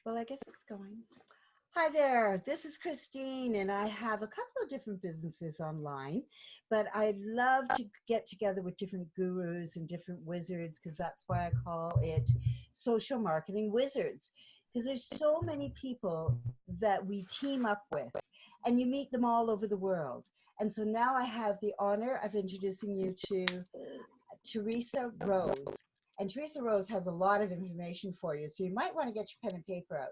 Well, I guess it's going. Hi there, this is Christine, and I have a couple of different businesses online, but I'd love to get together with different gurus and different wizards because that's why I call it social marketing wizards. Because there's so many people that we team up with, and you meet them all over the world. And so now I have the honor of introducing you to Theresa Rose. And Theresa Rose has a lot of information for you, so you might want to get your pen and paper out.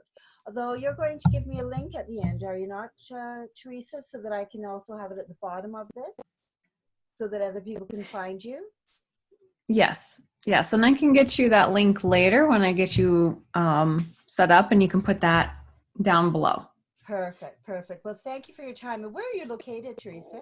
Although you're going to give me a link at the end, are you not, Theresa, so that I can also have it at the bottom of this, so that other people can find you? Yes. Yes. And I can get you that link later when I get you set up, and you can put that down below. Perfect. Perfect. Well, thank you for your time. And where are you located, Theresa?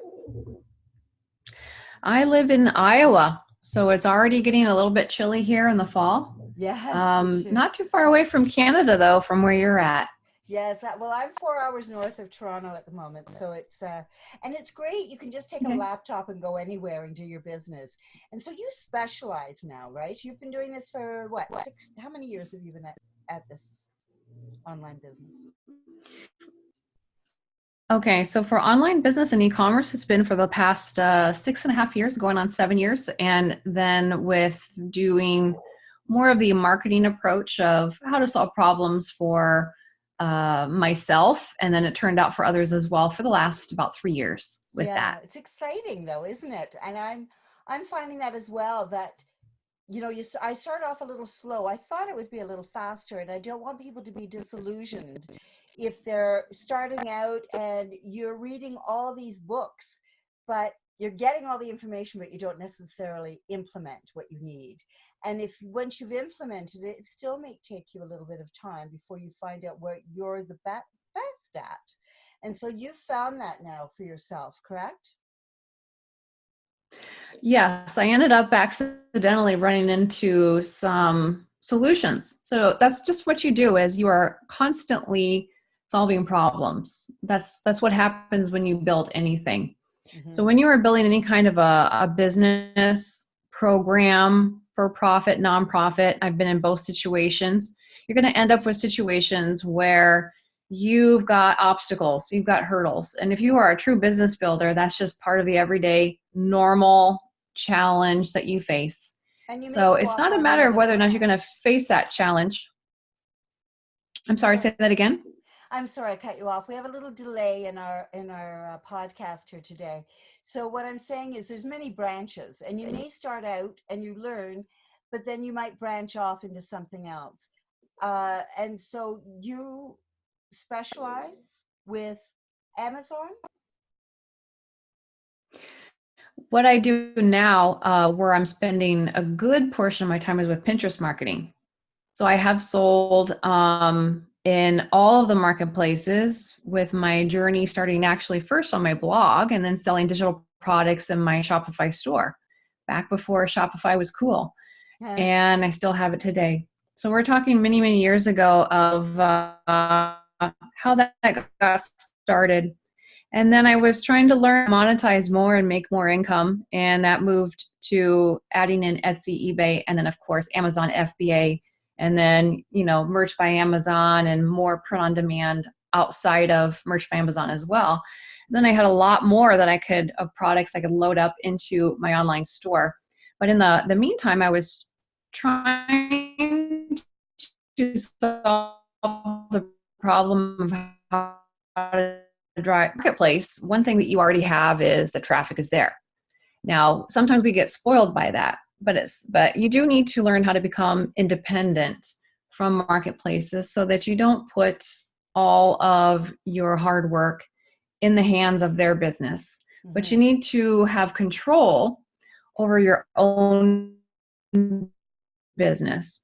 I live in Iowa, so it's already getting a little bit chilly here in the fall. Yes, me too. Not too far away from Canada, though, from where you're at. Yes, well, I'm 4 hours north of Toronto at the moment, so and it's great. You can just take a laptop and go anywhere and do your business. And so you specialize now, right? You've been doing this for what? How many years have you been at this online business? Okay, so for online business and e-commerce, it's been for the past 6.5 years, going on 7 years. And then with doing more of the marketing approach of how to solve problems for myself, and then it turned out for others as well for the last about 3 years with that. It's exciting though, isn't it? And I'm finding that as well, that I started off a little slow. I thought it would be a little faster, and I don't want people to be disillusioned if they're starting out and you're reading all these books, but you're getting all the information, but you don't necessarily implement what you need. And if once you've implemented it, it still may take you a little bit of time before you find out what you're the best at. And so you've found that now for yourself, correct? Yes, I ended up accidentally running into some solutions. So that's just what you do, is you are constantly solving problems. That's what happens when you build anything. Mm-hmm. So when you are building any kind of a business program, for profit, nonprofit, I've been in both situations, you're going to end up with situations where you've got obstacles, you've got hurdles. And if you are a true business builder, that's just part of the everyday normal challenge that you face. So it's not a matter of whether or not you're going to face that challenge. I'm sorry, say that again. I'm sorry, I cut you off. We have a little delay in our podcast here today. So what I'm saying is there's many branches, and you may start out and you learn, but then you might branch off into something else. And so you specialize with Amazon? What I do now, where I'm spending a good portion of my time, is with Pinterest marketing. So I have sold in all of the marketplaces, with my journey starting actually first on my blog and then selling digital products in my Shopify store back before Shopify was cool. Yeah. And I still have it today. So we're talking many, many years ago of how that got started. And then I was trying to learn, monetize more and make more income. And that moved to adding in Etsy, eBay, and then of course, Amazon FBA. And then, merch by Amazon and more print on demand outside of merch by Amazon as well. And then I had a lot more of products I could load up into my online store. But in the meantime, I was trying to solve the problem of how to drive marketplace. One thing that you already have is the traffic is there. Now, sometimes we get spoiled by that. But you do need to learn how to become independent from marketplaces so that you don't put all of your hard work in the hands of their business. Mm-hmm. But you need to have control over your own business.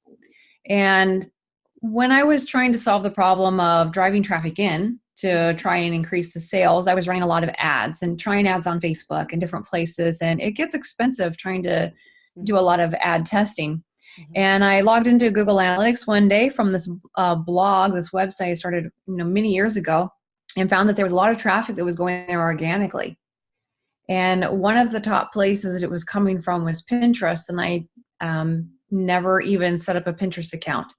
And when I was trying to solve the problem of driving traffic in to try and increase the sales, I was running a lot of ads and trying ads on Facebook and different places. And it gets expensive trying to do a lot of ad testing. Mm-hmm. And I logged into Google Analytics one day from this blog, this website I started many years ago, and found that there was a lot of traffic that was going there organically. And one of the top places that it was coming from was Pinterest, and I never even set up a Pinterest account.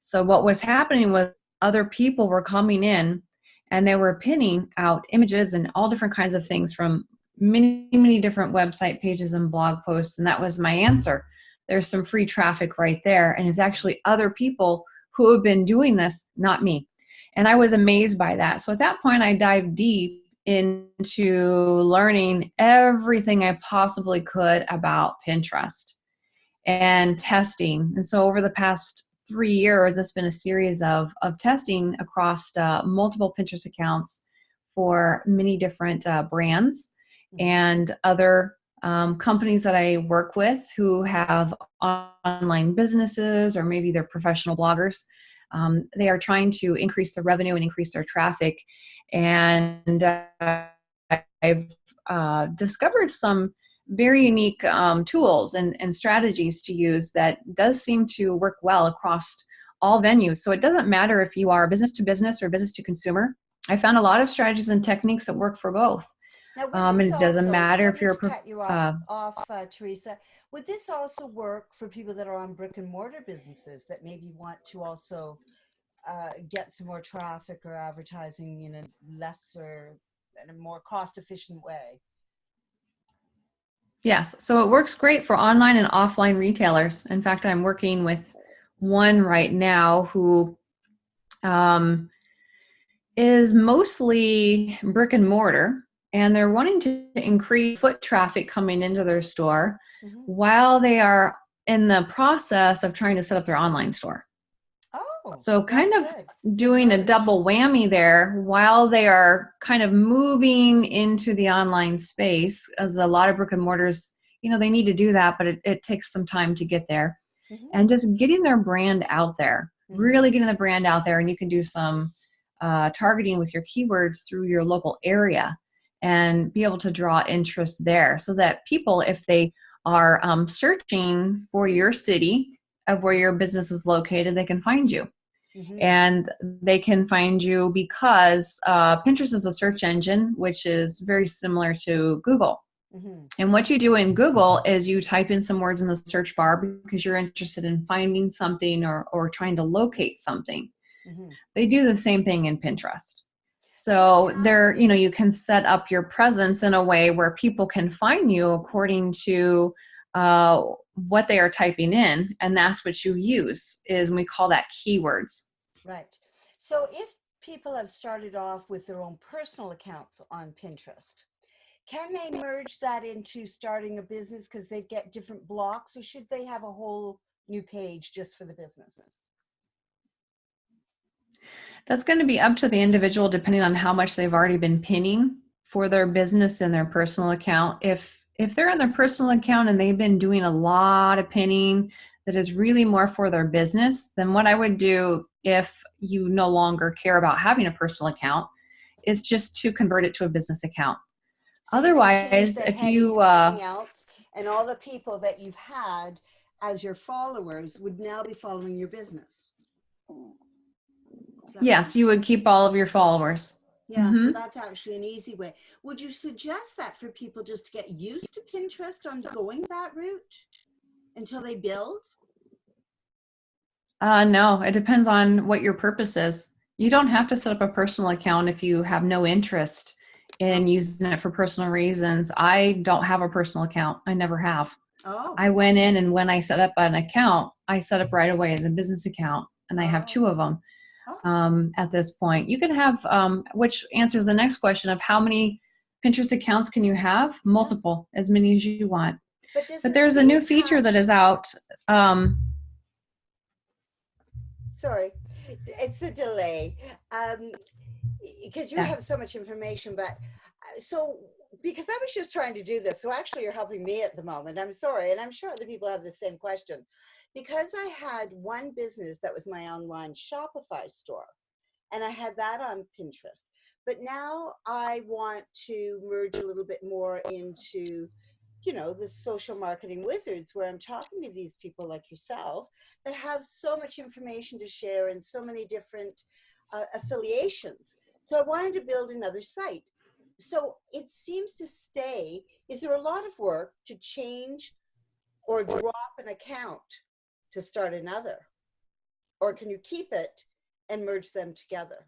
So what was happening was other people were coming in and they were pinning out images and all different kinds of things from many, many different website pages and blog posts. And that was my answer. There's some free traffic right there. And it's actually other people who have been doing this, not me. And I was amazed by that. So at that point, I dived deep into learning everything I possibly could about Pinterest and testing. And so over the past 3 years, it's been a series of testing across multiple Pinterest accounts for many different brands and other companies that I work with who have online businesses, or maybe they're professional bloggers. They are trying to increase their revenue and increase their traffic. And I've discovered some very unique tools and strategies to use that does seem to work well across all venues. So it doesn't matter if you are business to business or business to consumer. I found a lot of strategies and techniques that work for both. Now, And it doesn't matter if you're cut you off, Theresa, would this also work for people that are on brick and mortar businesses that maybe want to also get some more traffic or advertising in a lesser and a more cost efficient way? Yes, so it works great for online and offline retailers. In fact, I'm working with one right now who is mostly brick and mortar, and they're wanting to increase foot traffic coming into their store while they are in the process of trying to set up their online store. Oh, so kind of doing a double whammy there while they are kind of moving into the online space, as a lot of brick and mortars, they need to do that, but it takes some time to get there. And just getting their brand out there, really getting the brand out there. And you can do some targeting with your keywords through your local area and be able to draw interest there, so that people, if they are searching for your city of where your business is located, they can find you. And they can find you because Pinterest is a search engine, which is very similar to Google. And what you do in Google is you type in some words in the search bar because you're interested in finding something or trying to locate something. They do the same thing in Pinterest. So there, you can set up your presence in a way where people can find you according to what they are typing in, and that's what you use, is we call that keywords. Right. So if people have started off with their own personal accounts on Pinterest, can they merge that into starting a business because they get different blocks, or should they have a whole new page just for the business? That's going to be up to the individual, depending on how much they've already been pinning for their business in their personal account. If they're in their personal account and they've been doing a lot of pinning that is really more for their business, then what I would do, if you no longer care about having a personal account, is just to convert it to a business account. So otherwise, if you else, and all the people that you've had as your followers would now be following your business. Yes, you would keep all of your followers. Yeah, so that's actually an easy way. Would you suggest that for people just to get used to Pinterest on going that route until they build? No, it depends on what your purpose is. You don't have to set up a personal account if you have no interest in using it for personal reasons. I don't have a personal account. I never have. I went in, and when I set up an account, I set up right away as a business account, and I have 2 of them. At this point, you can have, which answers the next question of how many Pinterest accounts can you have? Multiple, as many as you want. But there's a new feature that is out. Sorry, it's a delay. Because you have so much information, but so because I was just trying to do this, so actually you're helping me at the moment. I'm sorry, and I'm sure other people have the same question. Because I had one business that was my online Shopify store, and I had that on Pinterest. But now I want to merge a little bit more into, the social marketing wizards, where I'm talking to these people like yourself that have so much information to share and so many different affiliations. So I wanted to build another site. So it seems to stay. Is there a lot of work to change or drop an account to start another? Or can you keep it and merge them together.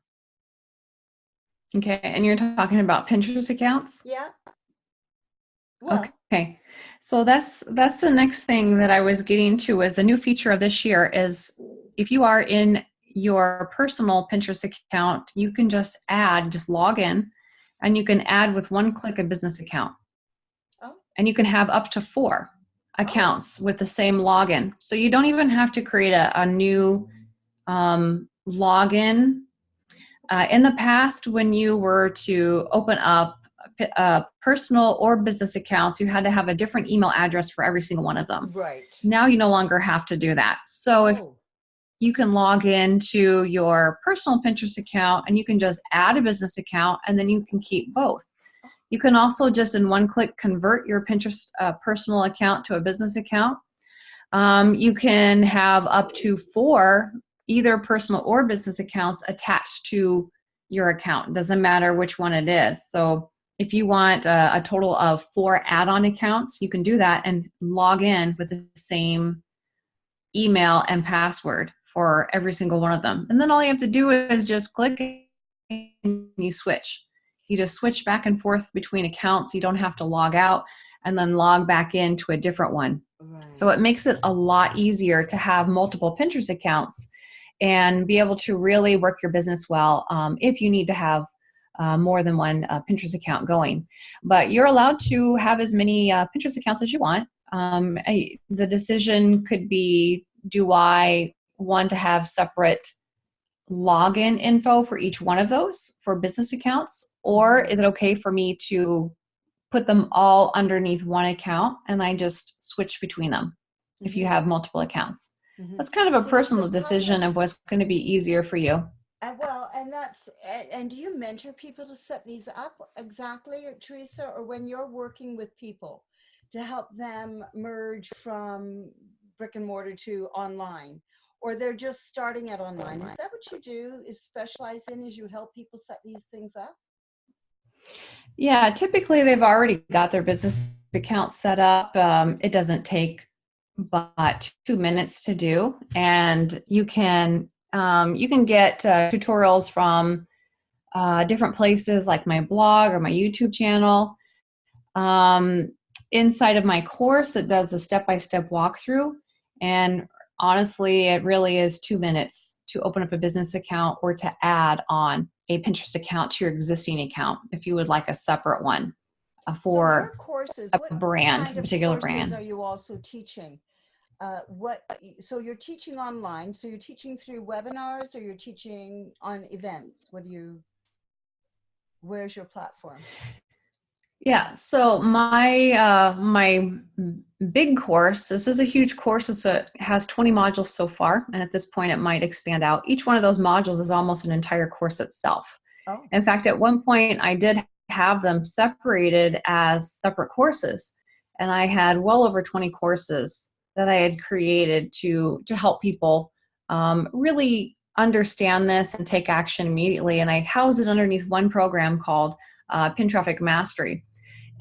Okay, and you're talking about Pinterest accounts? Yeah. Well, Okay. So that's the next thing that I was getting to is the new feature of this year is if you are in your personal Pinterest account, you can just log in, and you can add with one click a business account. oh, And you can have up to 4 oh, accounts with the same login. So you don't even have to create a new login. In the past, when you were to open up personal or business accounts, you had to have a different email address for every single one of them. right. Now you no longer have to do that. So if Oh, you can log into your personal Pinterest account and you can just add a business account, and then you can keep both. You can also just in one click convert your Pinterest personal account to a business account. You can have up to 4 either personal or business accounts attached to your account. Doesn't matter which one it is. So if you want a total of 4 add-on accounts, you can do that and log in with the same email and password for every single one of them. And then all you have to do is just click and you switch. You just switch back and forth between accounts. You don't have to log out and then log back into a different one. So right. it makes it a lot easier to have multiple Pinterest accounts and be able to really work your business well if you need to have more than one Pinterest account going. But you're allowed to have as many Pinterest accounts as you want. The decision could be, do I want to have separate login info for each one of those for business accounts? Or Mm-hmm. is it okay for me to put them all underneath one account and I just switch between them if you Mm-hmm. have multiple accounts? Mm-hmm. That's kind of a So there's a personal couple. decision of what's going to be easier for you. Well, and and do you mentor people to set these up exactly, Teresa, or when you're working with people to help them merge from brick and mortar to online, or they're just starting at online? Is that what you do? Is specialize in? Is you help people set these things up? Yeah, typically they've already got their business account set up. It doesn't take but 2 minutes to do, and you can get tutorials from different places like my blog or my YouTube channel. Um, Inside of my course, it does a step-by-step walkthrough, and honestly, it really is 2 minutes to open up a business account or to add on a Pinterest account to your existing account if you would like a separate one So your for courses, a what brand, kind a of particular courses brand. are you also teaching? So you're teaching online, so you're teaching through webinars or you're teaching on events? Where's your platform? Yeah, so my big course, this is a huge course. It has 20 modules so far, and at this point it might expand out. Each one of those modules is almost an entire course itself. Oh, In fact, at one point I did have them separated as separate courses, and I had well over 20 courses that I had created to help people really understand this and take action immediately. And I housed it underneath one program called Pin Traffic Mastery.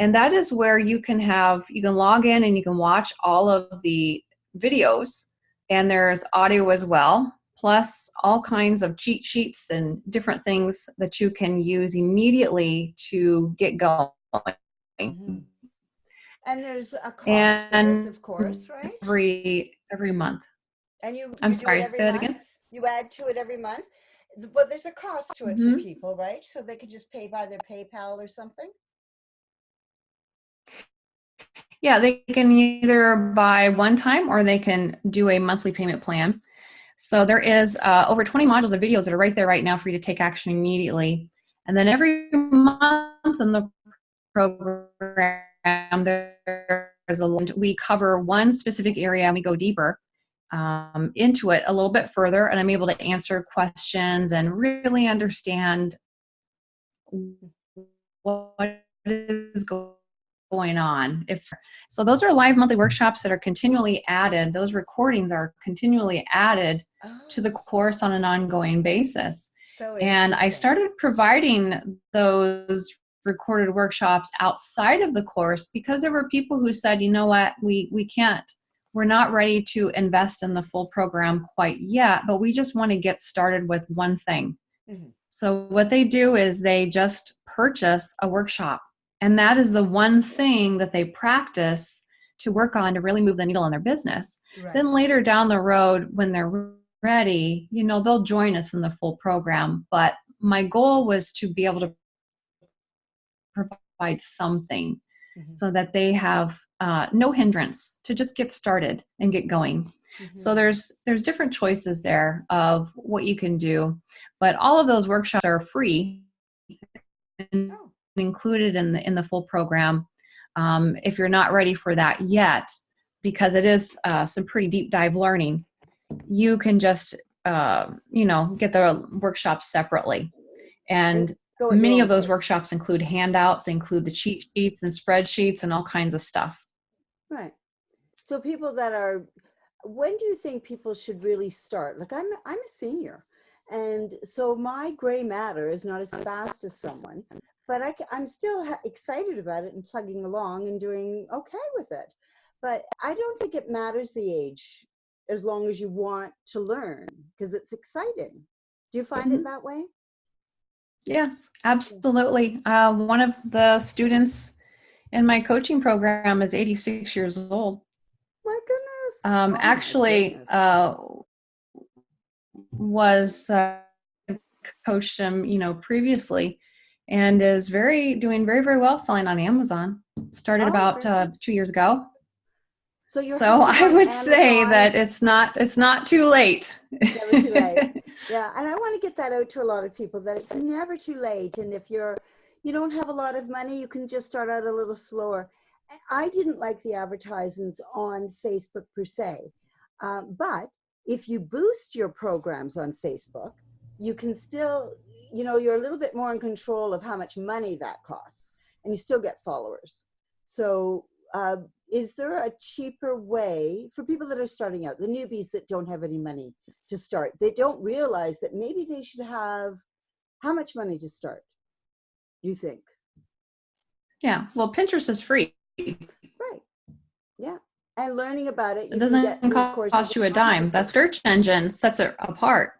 And that is where you can log in and you can watch all of the videos, and there's audio as well, plus all kinds of cheat sheets and different things that you can use immediately to get going. hmm. And there's a cost for this, And of course, right? every month. And you I'm you do it sorry, every say that month. again. You add to it every month, but there's a cost to it for Hmm. people, right? So they can just pay by their PayPal or something. Yeah, they can either buy one time or they can do a monthly payment plan. So there is over 20 modules of videos that are right there right now for you to take action immediately. And then every month in the program, there's we cover one specific area and we go deeper into it a little bit further. And I'm able to answer questions and really understand what is going on. If so, those are live monthly workshops that are continually added. Those recordings are continually added to the Oh, course on an ongoing basis. so And I interesting. started providing those recorded workshops outside of the course because there were people who said, you know what, we can't we're not ready to invest in the full program quite yet, but we just want to get started with one thing. Mhm. So what they do is they just purchase a workshop, and that is the one thing that they practice to work on to really move the needle in their business. Right. Then later down the road, when they're ready, they'll join us in the full program. But my goal was to be able to provide something Mhm. so that they have no hindrance to just get started and get going. So Mhm. there's different choices there of what you can do, but all of those workshops are free and Oh. included in the full program. If you're not ready for that yet, because it is some pretty deep dive learning, you can just get the workshops separately. And And go at your many own of those pace. workshops include handouts, include the cheat sheets and spreadsheets and all kinds of stuff. Right. So people that are, when do you think people should really start? Like I'm a senior, and so my gray matter is not as fast as someone, but I'm still excited about it and plugging along and doing okay with it. But I don't think it matters the age, as long as you want to learn, because it's exciting. Do you find it Mhm. that way? Yes, absolutely. One of the students in my coaching program is 86 years old. My goodness. Oh my Actually, goodness. was coached him, previously, and is doing very, very well selling on Amazon. Started Oh, about very good. 2 years ago. So you're So helping I on would say Amazon. that it's not too late. It's never too late. Yeah, and I want to get that out to a lot of people, that it's never too late. And if you don't have a lot of money, you can just start out a little slower. I didn't like the advertisements on Facebook per se, but if you boost your programs on Facebook, you can still, you're a little bit more in control of how much money that costs, and you still get followers. So, is there a cheaper way for people that are starting out, the newbies that don't have any money to start? They don't realize that maybe they should have how much money to start, you think? Yeah. Well, Pinterest is free. It Right. Yeah. And learning about it, you can get doesn't those courses cost you a online dime. for That free. search engine sets it apart.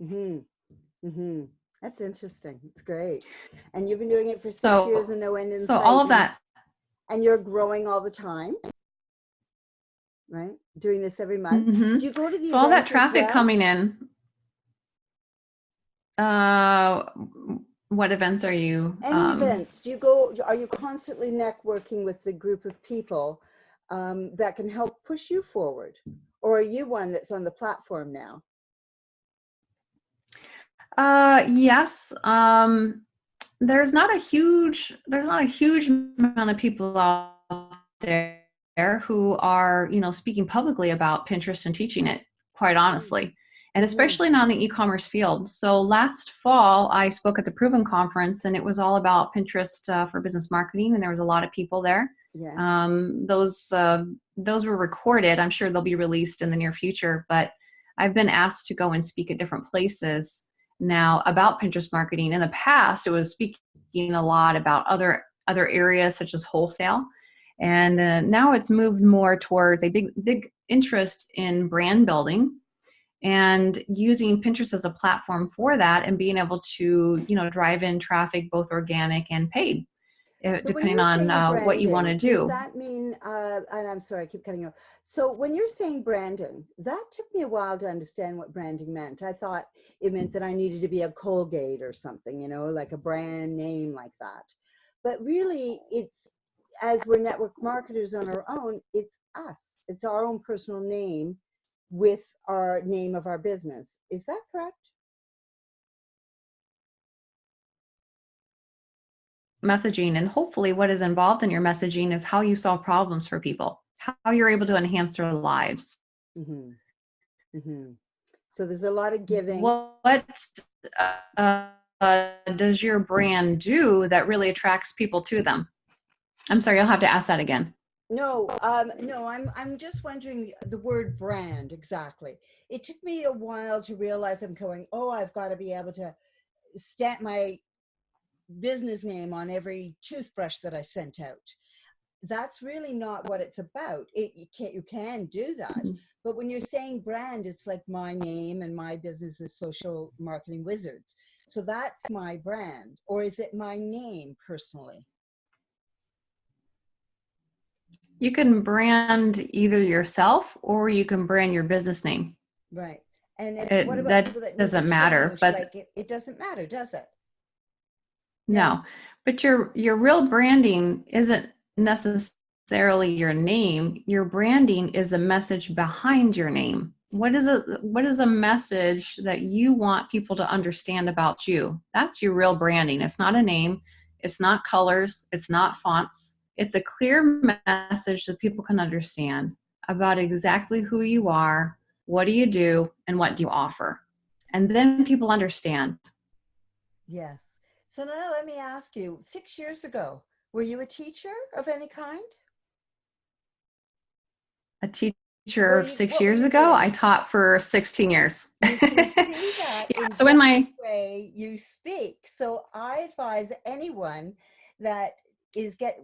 Mm-hmm. Mm-hmm. That's interesting. It's great. And you've been doing it for 6 years So and no end in so all sight. of that. And you're growing all the time, right? Doing this every month. Do Hmm. you go to the So all that events as traffic well? coming in. Uh, what events are you? Any events? Do you go, are you constantly networking with the group of people that can help push you forward? Or are you one that's on the platform now? Yes. There's not a huge amount of people out there who are, speaking publicly about Pinterest and teaching it, quite honestly, and Mm-hmm. especially not in the e-commerce field. So last fall, I spoke at the Proven conference, and it was all about Pinterest for business marketing, and there was a lot of people there. Yeah. Those were recorded. I'm sure they'll be released in the near future, but I've been asked to go and speak at different places now about Pinterest marketing. In the past, it was speaking a lot about other areas such as wholesale, and now it's moved more towards a big interest in brand building and using Pinterest as a platform for that, and being able to drive in traffic, both organic and paid, So when depending you're on saying what you want to branding, does do. that mean, and I'm sorry, I keep cutting you off. So when you're saying branding, that took me a while to understand what branding meant. I thought it meant that I needed to be a Colgate or something, like a brand name like that. But really, it's, as we're network marketers on our own, it's us. It's our own personal name with our name of our business. Is that correct? Messaging, and hopefully what is involved in your messaging is how you solve problems for people, how you're able to enhance their lives. Mm-hmm. Mm-hmm. So there's a lot of giving. What uh, does your brand do that really attracts people to them? I'm sorry, you'll have to ask that again. No, I'm just wondering the word brand exactly. It took me a while to realize I'm going, oh, I've got to be able to stamp my business name on every toothbrush that I sent out. that's really not what it's about. You can do that. But when you're saying brand, it's like my name and my business is Social Marketing Wizards. So that's my brand. Or is it my name personally? You can brand either yourself or you can brand your business name. Right. And what about That people that need to doesn't matter, change? but Like it doesn't matter, does it? Yeah. no. But your real branding isn't necessarily your name. Your branding is a message behind your name. What is a message that you want people to understand about you? That's your real branding. It's not a name, it's not colors, it's not fonts. It's a clear message that people can understand about exactly who you are, what do you do, and what do you offer. And then people understand. Yes. So now let me ask you, 6 years ago, were you a teacher of any kind? A What teacher are of you, 6 what were years you ago, doing? I taught for 16 years. You can see that Yeah, in so just in my the way you speak. So I advise anyone that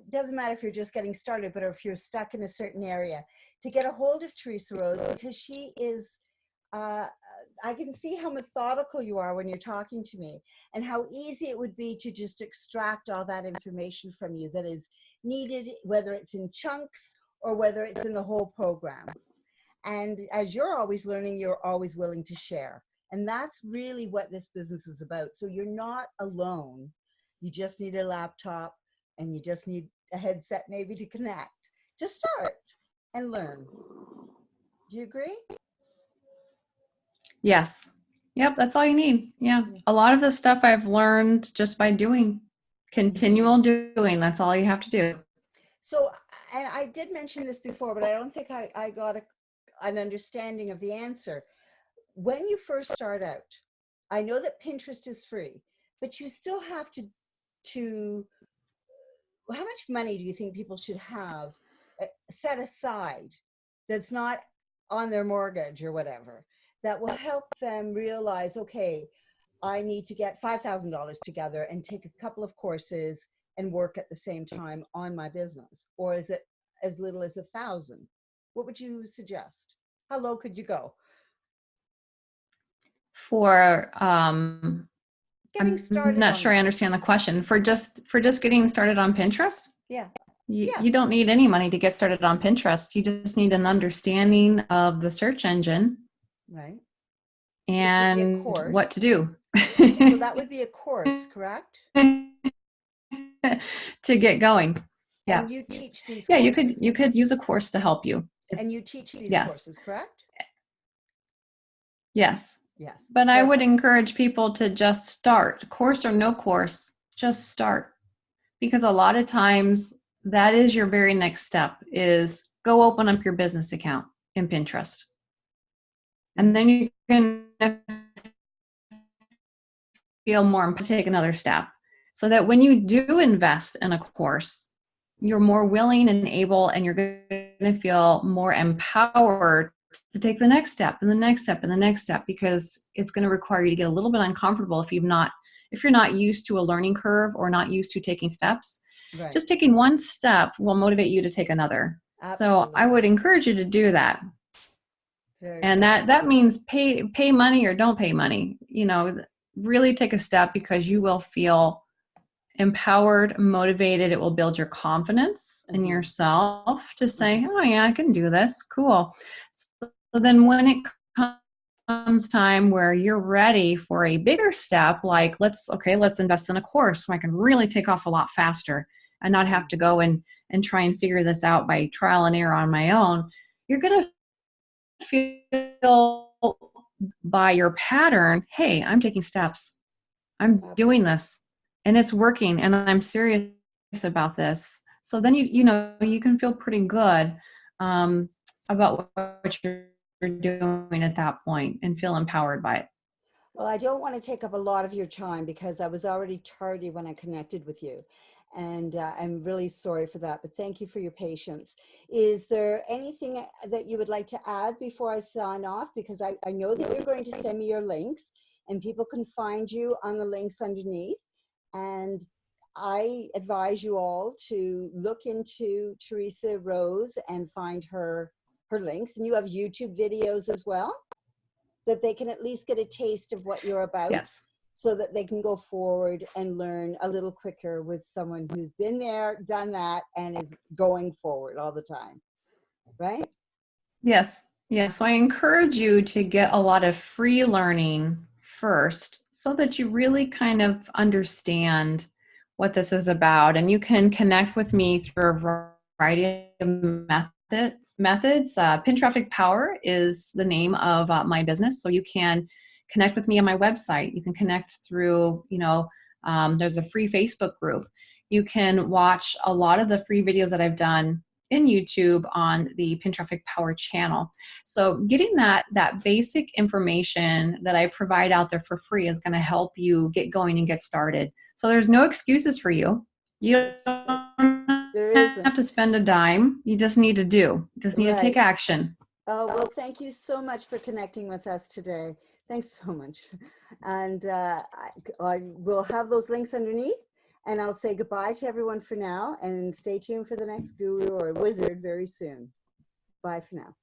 doesn't matter if you're just getting started, but if you're stuck in a certain area, to get a hold of Theresa Rose, because she is uh, I can see how methodical you are when you're talking to me, and how easy it would be to just extract all that information from you that is needed, whether it's in chunks or whether it's in the whole program. And as you're always learning, you're always willing to share. And that's really what this business is about. So you're not alone. You just need a laptop and you just need a headset maybe to connect. Just start and learn. Do you agree? Yes. Yep, that's all you need. Yeah. Yeah. A lot of the stuff I've learned just by doing, Mhm. continual doing. That's all you have to do. So, and I did mention this before, but I don't think I got an understanding of the answer. When you first start out, I know that Pinterest is free, but you still have to how much money do you think people should have set aside that's not on their mortgage or whatever, that will help them realize, okay, I need to get $5,000 together and take a couple of courses and work at the same time on my business? Or is it as little as 1,000? What would you suggest? How low could you go? For Getting I'm started not on sure I this. understand the question. For just getting started on Pinterest, Yeah. you, Yeah. you don't need any money to get started on Pinterest. You just need an understanding of the search engine Right. Which would be a and what to course. do. So that would be a course, correct? To get going. Yeah. And you teach these Yeah, you courses. could use a course to help you. And you teach these Yes. courses, correct? Yes. Yes. But I would Perfect. encourage people to just start, course or no course, just start. Because a lot of times that is your very next step is go open up your business account in Pinterest. And Mm-hmm. then you can feel more to take another step so that when you do invest in a course, you're more willing and able, and you're going to feel more empowered to take the next step and the next step and the next step, because it's going to require you to get a little bit uncomfortable if you're not used to a learning curve or not used to taking steps. Right. Just taking one step will motivate you to take another. So I would Absolutely. encourage you to do that. Very And good. that means pay money or don't pay money. Really take a step, because you will feel empowered, motivated. It will build your confidence in Mm-hmm. yourself to Mm-hmm. say, oh yeah, I can do this. Cool. So then when it comes time where you're ready for a bigger step, like let's invest in a course so I can really take off a lot faster and not Mm-hmm. have to go and try and figure this out by trial and error on my own. You're going to feel by your pattern, hey, I'm taking steps. I'm doing Absolutely. this and it's working and I'm serious about this. So then you can feel pretty good about what you're doing at that point and feel empowered by it. Well, I don't want to take up a lot of your time because I was already tardy when I connected with you. And I'm really sorry for that, but thank you for your patience. Is there anything that you would like to add before I sign off? Because I know that you're going to send me your links and people can find you on the links underneath. And I advise you all to look into Theresa Rose and find her links. And you have YouTube videos as well, that they can at least get a taste of what you're about, Yes. so that they can go forward and learn a little quicker with someone who's been there, done that, and is going forward all the time. Right? Yes. Yes. So I encourage you to get a lot of free learning first so that you really kind of understand what this is about. And you can connect with me through a variety of methods. Pin Traffic Power is the name of my business. So you can connect with me on my website. You can connect through, there's a free Facebook group. You can watch a lot of the free videos that I've done in YouTube on the Pin Traffic Power channel. So getting that basic information that I provide out there for free is going to help you get going and get started. So there's no excuses for you. You don't There have to isn't. spend a dime. You just need to do. You just need to take Right. action. Oh, well, thank you so much for connecting with us today. Thanks so much. And I will have those links underneath, and I'll say goodbye to everyone for now, and stay tuned for the next guru or wizard very soon. Bye for now.